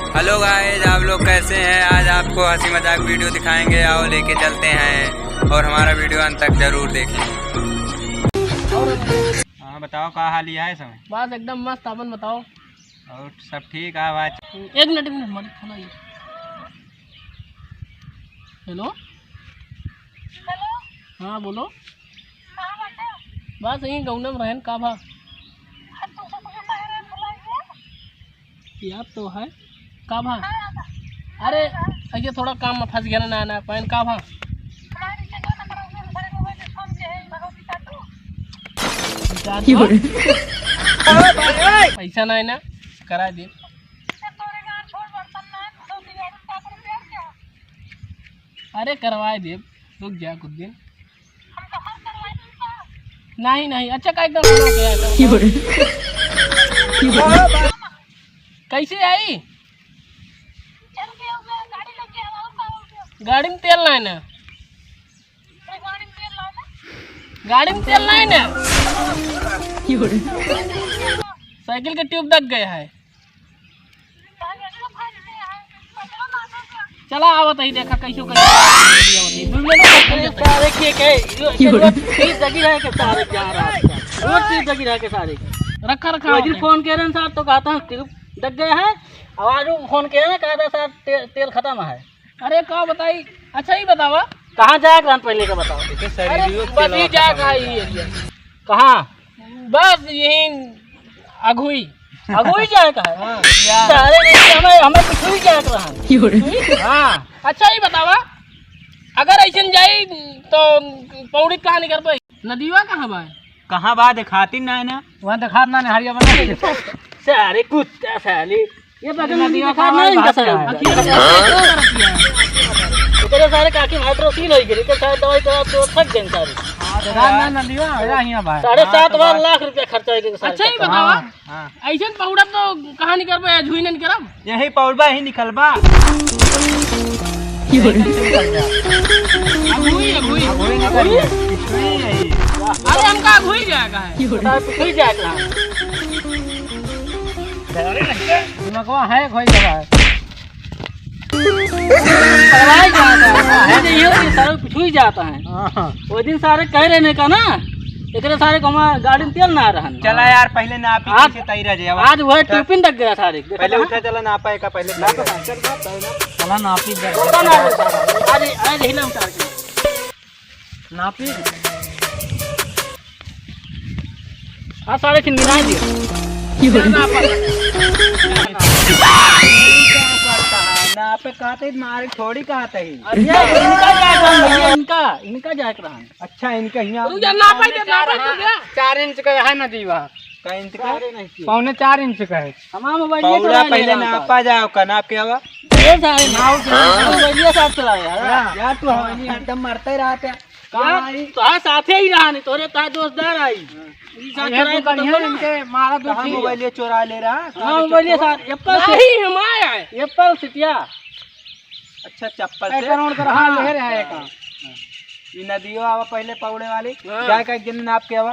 Hello guys, आप लोग कैसे हैं। आज आपको हंसी मजाक वीडियो दिखाएंगे, आओ लेके चलते हैं और हमारा वीडियो अंत तक जरूर देखें। हाँ बताओ, क्या हाल है समय। बस एकदम मस्त। अपन बताओ। और सब ठीक है। आवाज एक मिनट हमारी फोन आई। हेलो हाँ बोलो। बस यहीं गौना में रहन का भा याद तो है का भा। अरे ऐसे थोड़ा काम में फंस गया ना ना पैन का भा। पैसा नहीं ना करा दे। अरे करवाए दे, रुक जा कुछ दिन। नहीं अच्छा का एकदम कैसे आई। गाड़ी में तेल नहीं ना। गाड़ी में तेल नहीं ना। साइकिल के ट्यूब दब गया है। चला आवत ही देखा कैसे रखा फोन कह रहे सर तो कहता हूँ दब गया है। आवाज फोन किया ना, कहा था सर तेल खत्म है। अरे क्या बताई। अच्छा ही बतावा कहाँ जाएगा पहले का बताओ। बस जाएगा कहाँ, बस यही अगुई जाएगा है। हमें पिछुई जाएगा। हाँ अच्छा ही बतावा, अगर ऐसे जाई तो पौड़ी कहाँ निकल पाई। नदीवा कहाँ बा। कहाँ बात दिखाती ना ना, वहाँ दिखा ना हरिया बना सारे कुत्ता साले। ये नदीवा तेरे सारे काकी हाइड्रोसील हो गई शायद दवाई करा तो थक गए सारे। 7.5 लाख रुपया खर्चा है। अच्छा ही बतावा, ऐसे पौड़ा तो कहाँ निकल पाए। झुई नहीं निकल, यही पौड़बा ही निकलबा। अरे हमका अगुई जाएगा है कोई जगह पिछुई जाता है। वो दिन सारे कह रहे का ना, एक सारे गाड़ी में तेल ना रहा। चला यार पहले नापी आज वह टिफिन तक गया सारे। पहले उठा चला नापा का पहले चला नापी नापी। हाँ सारे खिन गिना दिए। नापे कहते मारे थोड़ी कहते ही। इनका जाके रहा। अच्छा इनका 4 इंच का है नदी वहाँ का इंच का 4.25 इंच का है। हमारा मोबाइल पहले नापा जाओ का नाप के आवा साथ चलाया यार। तू एकदम मरते रहते साथे ही रहा नहीं तोरे ता दोस्तदार आई। मोबाइल चोरा ले रहा। एप्पल सिटिया। अच्छा चप्पल से नदियों आवा पहले पौड़े वाली क्या का दिन नाप के आवा।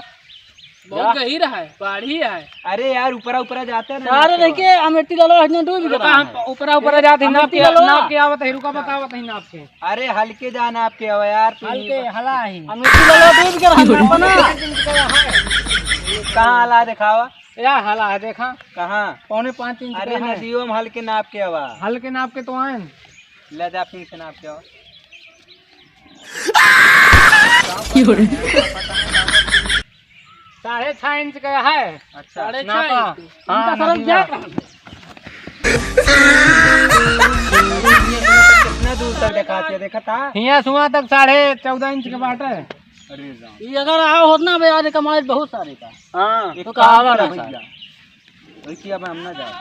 बहुत गहीर है, पहाड़ी है। अरे यार ऊपरा जाते हैं सारे देखिए अमेठी लालो हजने डूब गया। ऊपरा जाते नाप के आवत है। रुका बतावत है नाप के। अरे हल्के जा नाप के आवा यार। हल्के हला है अमेठी लालो डूब गया अपना। कहाँ हला दिखावा यार। हला है देखा कहाँ 4.25 इंच। अरे नदियों में हल्के नाप के आवा। हल्के नाप के तो आए ले जा फिर से नाप के आवा। 6.5 इंच का है। अच्छा 6.5 कितना दूर तक दिखाती देखा था। यहाँ सुहा तक 14.5 इंच का बाट है। ये अगर आओ होतना भाई आज कमाई बहुत सारे का। हाँ तो कहावा ना वैसे अब हम ना जाओ।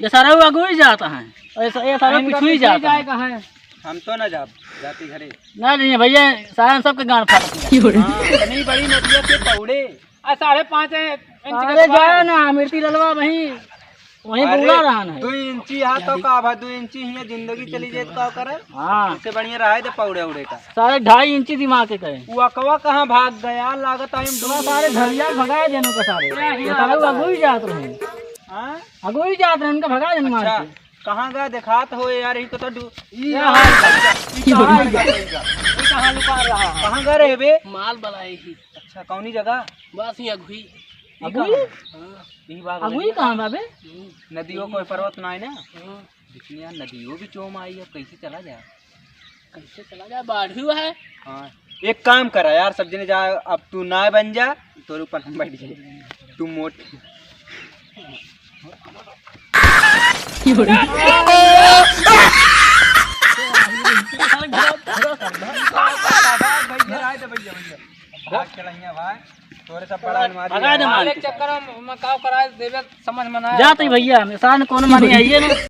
ये सारा अगुई जाता है, ये सारा पिछुई जाता है। हम तो ना जाती घरे नहीं भैया सारे सबके गांड फाट नहीं बड़ी नदियों के पौड़े 5.5 इंच जाए ना। मिर्ची ललवा वहीं बुला रहा है। 2 इंची यहाँ तो का 2 इंची ही जिंदगी चली जाए तो करे। हाँ इससे बढ़िया रहा थे पौड़े उड़े का। सारे 2.5 इंची दिमाग के करे। वो अकवा कहाँ भाग गया लागत है। सारे घरिया भगाए जनों का सारे अगुई जात रहे। अगुई जात रहे उनका भगा जन मार के। कहाँ गया दिखात हो यार, इनको तो कहाँ लुका रहा है? कहाँ गए रहे बे? माल बनाई ही। अच्छा कौनी जगह? बस ये अगुई। अगुई? यही बात अगुई कहाँ बाबे? नदियों कोई पर्वत ना है ना, लेकिन यार नदियों भी चोम आई है, कैसे चला जाए? कैसे चला जाए, बाढ़ हुआ है। हाँ एक काम करा यार, सब जने जा, अब तू ना बन जा, तोरे ऊपर हम बैठ जाए, तू मोट जाते भैया, निशान कौन मानी आइए ना।